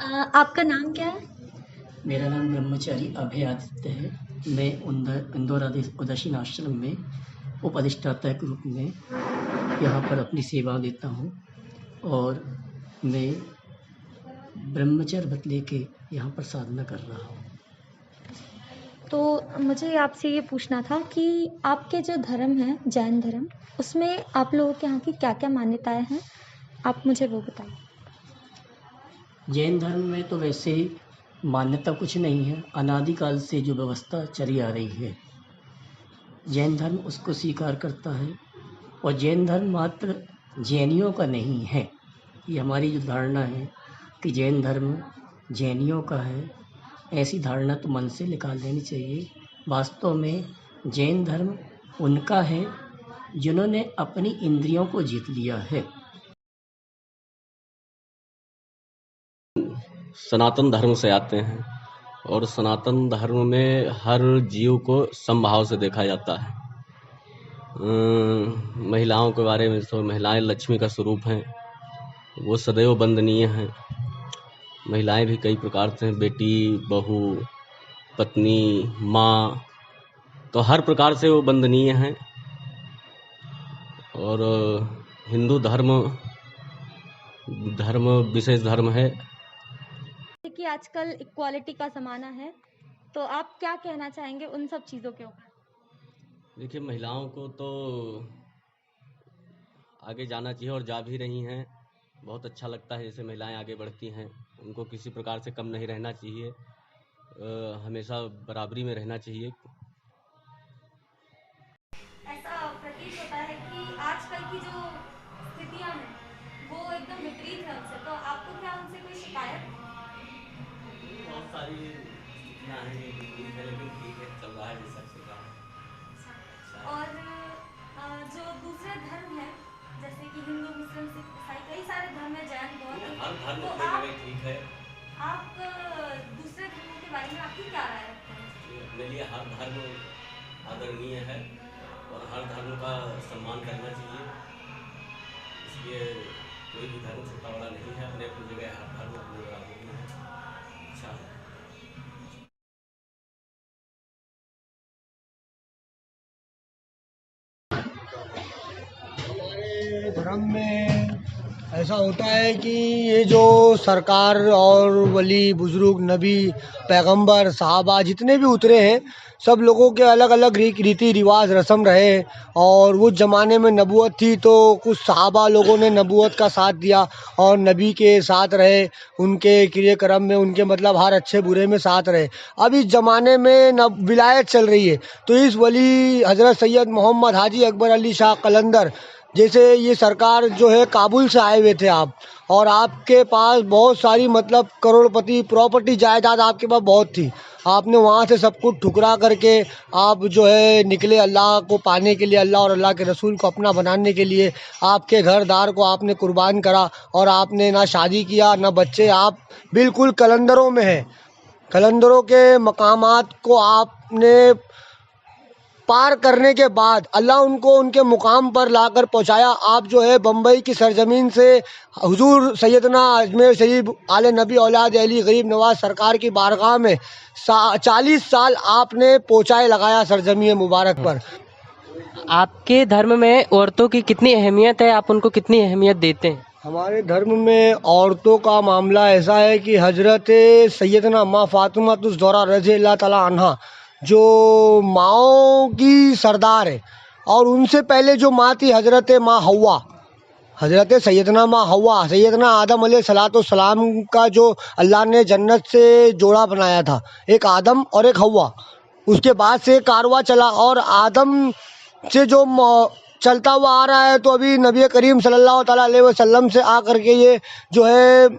आपका नाम क्या है? मेरा नाम ब्रह्मचारी अभय आदित्य है। मैं इंदौर उदासीन आश्रम में उपअधिष्ठाता के रूप में यहाँ पर अपनी सेवा देता हूँ और मैं ब्रह्मचर्य व्रत लेके यहाँ पर साधना कर रहा हूँ। तो मुझे आपसे ये पूछना था कि आपके जो धर्म है, जैन धर्म, उसमें आप लोगों के यहाँ की क्या-क्या मान्यताएँ हैं? आप मुझे वो बताएँ। जैन धर्म में तो वैसे मान्यता कुछ नहीं है, अनादिकाल से जो व्यवस्था चली आ रही है, जैन धर्म उसको स्वीकार करता है और जैन धर्म मात्र जैनियों का नहीं है। ये हमारी जो धारणा है कि जैन धर्म जैनियों का है, ऐसी धारणा तो मन से निकाल देनी चाहिए। वास्तव में जैन धर्म उनका है जिन्होंने अपनी इंद्रियों को जीत लिया है। सनातन धर्म से आते हैं और सनातन धर्म में हर जीव को समभाव से देखा जाता है। महिलाओं के बारे में तो महिलाएं लक्ष्मी का स्वरूप हैं, वो सदैव वंदनीय हैं। महिलाएं भी कई प्रकार से हैं, बेटी, बहू, पत्नी, माँ, तो हर प्रकार से वो वंदनीय हैं। और हिंदू धर्म विशेष धर्म है। कि आजकल इक्वालिटी का ज़माना है, तो आप क्या कहना चाहेंगे उन सब चीज़ों के ऊपर? देखिए, महिलाओं को तो आगे जाना चाहिए और जा भी रही हैं। बहुत अच्छा लगता है जैसे महिलाएं आगे बढ़ती हैं, उनको किसी प्रकार से कम नहीं रहना चाहिए, हमेशा बराबरी में रहना चाहिए। ऐसा प्रतीत होता है कि आजकल की जो स्थितियां हैं वो एकदम विपरीत है उनसे, तो आपको क्या उनसे कोई शिकायत? बहुत सारी स्थितियाँ हैं जो विपरीत है, लेकिन ठीक है, चल रहा है जैसा चल रहा है। और जो दूसरे धर्म हैं जैसे कि हिंदू, मुस्लिम, सिख, ईसाई, कई सारे धर्म है, जैन, बौद्ध, हर धर्म तो अपनी आप जगह ठीक है। दूसरे धर्मों के बारे में आपकी क्या राय रखते हैं? अपने लिए हर धर्म आदरणीय है और हर धर्म का सम्मान करना चाहिए। इसलिए कोई भी धर्म छोटा बड़ा नहीं है, अपने अपनी जगह हर धर्म अपनी बराबरी है। अच्छा है। हमारे धर्म में ऐसा होता है कि ये जो सरकार और वली बुजुर्ग नबी पैगंबर साहबा जितने भी उतरे हैं, सब लोगों के अलग अलग रीति रिवाज रस्म रहे। और उस ज़माने में नबूवत थी तो कुछ साहबा लोगों ने नबूवत का साथ दिया और नबी के साथ रहे, उनके क्रियाक्रम में, उनके मतलब हर अच्छे बुरे में साथ रहे। अब इस ज़माने में विलायत चल रही है, तो इस वली हज़रत सैयद मोहम्मद हाजी अकबर अली शाह कलंदर जैसे ये सरकार जो है, काबुल से आए हुए थे आप, और आपके पास बहुत सारी मतलब करोड़पति प्रॉपर्टी जायदाद आपके पास बहुत थी। आपने वहाँ से सब कुछ ठुकरा करके आप जो है निकले अल्लाह को पाने के लिए, अल्लाह और अल्लाह के रसूल को अपना बनाने के लिए। आपके घरदार को आपने कुर्बान करा और आपने ना शादी किया ना बच्चे, आप बिल्कुल कलंदरों में हैं। कलंदरों के मकामात को आपने पार करने के बाद अल्लाह उनको उनके मुकाम पर लाकर पहुंचाया। आप जो है बम्बई की सरजमीन से हुजूर सैयदना अजमेर शरीफ आले नबी औलाद अली गरीब नवाज सरकार की बारगाह में 40 साल आपने पोछाए लगाया सरजमीन मुबारक पर। आपके धर्म में औरतों की कितनी अहमियत है, आप उनको कितनी अहमियत देते हैं? हमारे धर्म में औरतों का मामला ऐसा है कि हजरत सैयदना माँ फातिमा तुस ज़ोहरा रज़ी अल्लाह ताला अन्हा जो माँओं की सरदार है, और उनसे पहले जो माँ थी हजरत माँ हव्वा, हजरत सैयदना माँ हव्वा, सैयदना आदम अलैहिस्सलाम का जो अल्लाह ने जन्नत से जोड़ा बनाया था, एक आदम और एक हव्वा। उसके बाद से कारवा चला और आदम से जो चलता हुआ आ रहा है, तो अभी नबी करीम सल्लल्लाहु अलैहि वसल्लम से आकर के ये जो है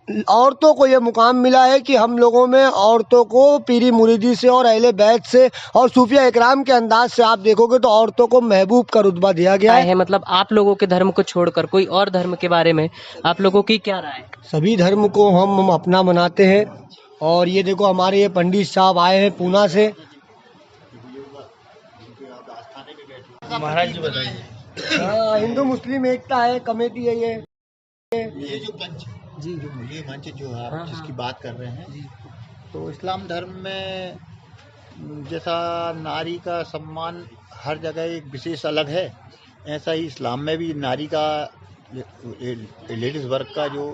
औरतों को ये मुकाम मिला है कि हम लोगों में औरतों को पीरी मुरीदी से और अहले बैत से और सूफिया इकराम के अंदाज से आप देखोगे तो औरतों को महबूब का रुतबा दिया गया है। मतलब आप लोगों के धर्म को छोड़कर कोई और धर्म के बारे में आप लोगों की क्या राय है? सभी धर्म को हम अपना मनाते हैं। और ये देखो हमारे ये पंडित साहब आए हैं पूना से। महाराज जी बताइए। हाँ, हिंदू मुस्लिम एकता है कमेटी है ये जो जी जो मुझे मंच जो आप हाँ, जिसकी हाँ। बात कर रहे हैं, जी तो इस्लाम धर्म में जैसा नारी का सम्मान हर जगह एक विशेष अलग है, ऐसा ही इस्लाम में भी नारी का लेडीज़ वर्ग का जो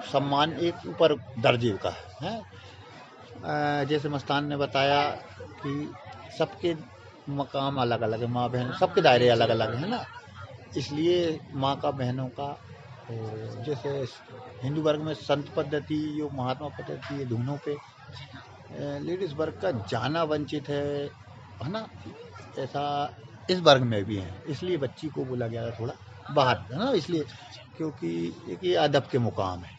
सम्मान एक ऊपर दर्जे का है। जैसे मस्तान ने बताया कि सबके मकाम अलग अलग है, माँ बहन सबके दायरे अलग अलग है ना, इसलिए माँ का बहनों का जैसे हिंदू वर्ग में संत पद्धति जो महात्मा पद्धति है धुनों पे लेडीज़ वर्ग का जाना वंचित है ना, ऐसा इस वर्ग में भी है, इसलिए बच्ची को बोला गया थोड़ा बाहर है ना, इसलिए क्योंकि एक ये अदब के मुकाम है।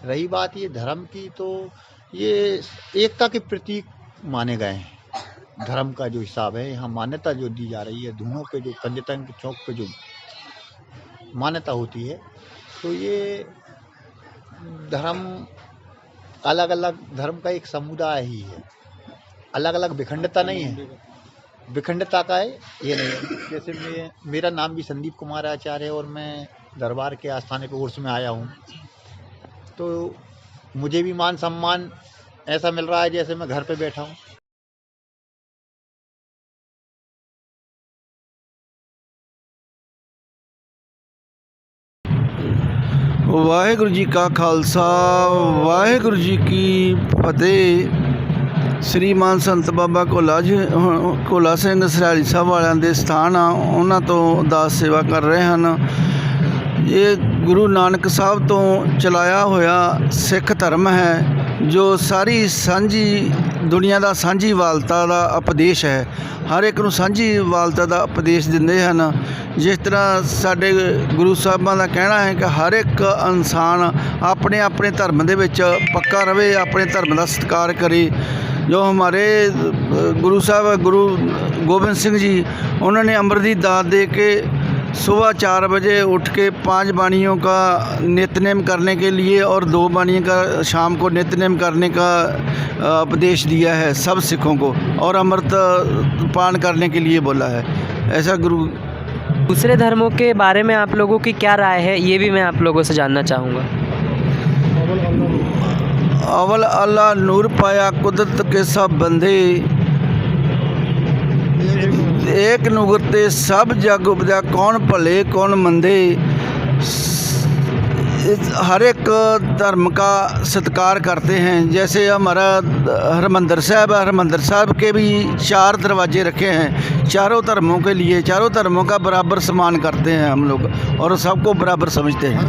रही बात ये धर्म की, तो ये एकता के प्रतीक माने गए हैं। धर्म का जो हिसाब है यहाँ मान्यता जो दी जा रही है, धुनों पे जो पंजतन के चौक पे जो मान्यता होती है, तो ये धर्म अलग अलग धर्म का एक समुदाय ही है, अलग अलग विखंडता नहीं है, विखंडता का है ये नहीं। जैसे मेरा नाम भी संदीप कुमार आचार्य है और मैं दरबार के आस्थाने पे उर्स में आया हूँ, तो मुझे भी मान सम्मान ऐसा मिल रहा है जैसे मैं घर पे बैठा हूँ। ਵਾਹਿਗੁਰੂ ਜੀ ਕਾ ਖਾਲਸਾ ਵਾਹਿਗੁਰੂ ਜੀ ਕੀ ਫਤਿਹ। ਸ੍ਰੀਮਾਨ ਸੰਤ ਬਾਬਾ ਕੋਲਾ ਸਿੰਘ ਸਰਾਲੀ ਸਾਹਿਬ ਵਾਲਿਆਂ ਦੇ ਸਥਾਨ ਆ, ਉਹਨਾਂ ਤੋਂ ਦਾਸ ਸੇਵਾ ਕਰ ਰਹੇ ਹਨ। ਇਹ ਗੁਰੂ ਨਾਨਕ ਸਾਹਿਬ ਤੋਂ ਚਲਾਇਆ ਹੋਇਆ ਸਿੱਖ ਧਰਮ ਹੈ, ਜੋ ਸਾਰੀ ਸਾਂਝੀ ਦੁਨੀਆ ਦਾ ਸਾਂਝੀਵਾਲਤਾ ਦਾ ਉਪਦੇਸ਼ ਹੈ। ਹਰ ਇੱਕ ਨੂੰ ਸਾਂਝੀਵਾਲਤਾ ਦਾ ਉਪਦੇਸ਼ ਦਿੰਦੇ ਹਨ। ਜਿਸ ਤਰ੍ਹਾਂ ਸਾਡੇ ਗੁਰੂ ਸਾਹਿਬਾਂ ਦਾ ਕਹਿਣਾ ਹੈ ਕਿ ਹਰ ਇੱਕ ਇਨਸਾਨ ਆਪਣੇ ਆਪਣੇ ਧਰਮ ਦੇ ਵਿੱਚ ਪੱਕਾ ਰਵੇ, ਆਪਣੇ ਧਰਮ ਦਾ ਸਤਿਕਾਰ ਕਰੇ। जो हमारे गुरु साहब गुरु गोबिंद सिंह जी, उन्होंने अमृत की दात दे के सुबह 4 बजे उठ के 5 बाणियों का नित्यनेम करने के लिए और 2 बाणियों का शाम को नित्यनेम करने का उपदेश दिया है सब सिखों को, और अमृत पान करने के लिए बोला है। ऐसा गुरु। दूसरे धर्मों के बारे में आप लोगों की क्या राय है, ये भी मैं आप लोगों से जानना चाहूँगा। अवल अल्लाह नूर पाया कुदरत के सब बंदे, एक नुगरते सब जग उपजा कौन भले कौन मंदे। हर एक धर्म का सत्कार करते हैं। जैसे हमारा हरमंदिर साहब है, हरमंदिर साहब के भी 4 दरवाजे रखे हैं चारों धर्मों के लिए, चारों धर्मों का बराबर सम्मान करते हैं हम लोग और सबको बराबर समझते हैं।